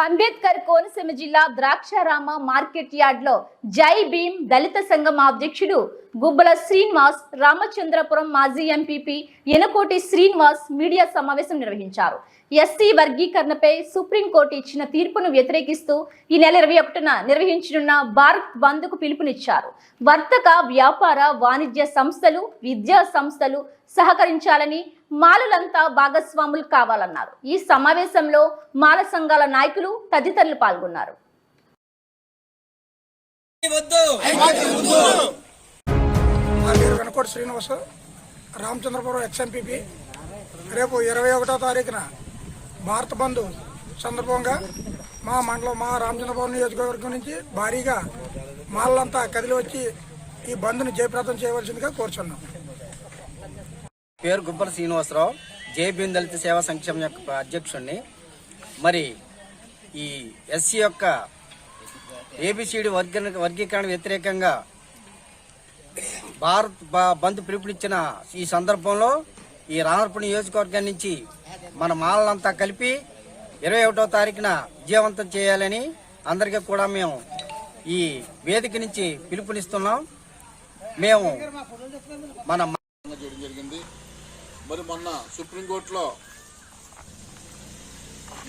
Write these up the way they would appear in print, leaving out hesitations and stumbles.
అంబేద్కర్ కోనసీమ జిల్లా Draksharama market yard లో జై భీమ్ దళిత సంఘం అధ్యక్షుడు గుబ్బల శ్రీనివాస్, రామచంద్రపురం మాజీ ఎంపీపీ యనకోటి శ్రీనివాస్ మీడియా సమావేశం నిర్వహించారు. ఎస్సీ వర్గీకరణపై సుప్రీంకోర్టు ఇచ్చిన తీర్పును వ్యతిరేకిస్తూ ఈ నెల 21న నిర్వహించనున్న భారత్ బంద్ కు పిలుపునిచ్చారు. వర్తక, వ్యాపార, వాణిజ్య సంస్థలు, విద్యా సంస్థలు సహకరించాలని, మాలలంతా భాగస్వాములు కావాలన్నారు. ఈ సమావేశంలో మాల సంఘాల నాయకులు తదితరులు పాల్గొన్నారు. యనకోటి శ్రీనివాస్, రామచంద్రపురం ఎక్స్ఎంపీపీ. రేపు 21వ తారీఖున భారత బంద్ సందర్భంగా మా మండలం, మా రామచంద్రపురం నియోజకవర్గం నుంచి భారీగా మాలంతా కదిలి వచ్చి ఈ బంద్ను జయప్రదం చేయవలసిందిగా కోరుచున్నాం. పేరు గుబ్బల శ్రీనివాసరావు, జై భీమ్ దళిత సేవా సంక్షేమం యొక్క అధ్యక్షుడిని. మరి ఈ ఎస్సీ యొక్క ఏబిసిడి వర్గీకరణ వ్యతిరేకంగా భారత్ బంద్ పిలుపునిచ్చిన ఈ సందర్భంలో ఈ రామపురం నియోజకవర్గం నుంచి మన మాలలంతా కలిపి 21వ తారీఖున విజయవంతం చేయాలని అందరికీ కూడా మేము ఈ వేదిక నుంచి పిలుపునిస్తున్నాం. మేము జరిగింది. మరి మొన్న సుప్రీంకోర్టులో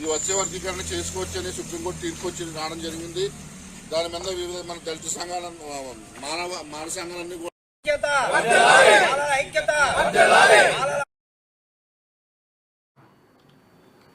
ఈ వచ్చే వర్గీకరణ చేసుకోవచ్చని సుప్రీంకోర్టు తీర్పు వచ్చి రావడం జరిగింది. దాని మీద వివిధ మన దళిత సంఘాలను, మానవ సంఘాలన్నీ కూడా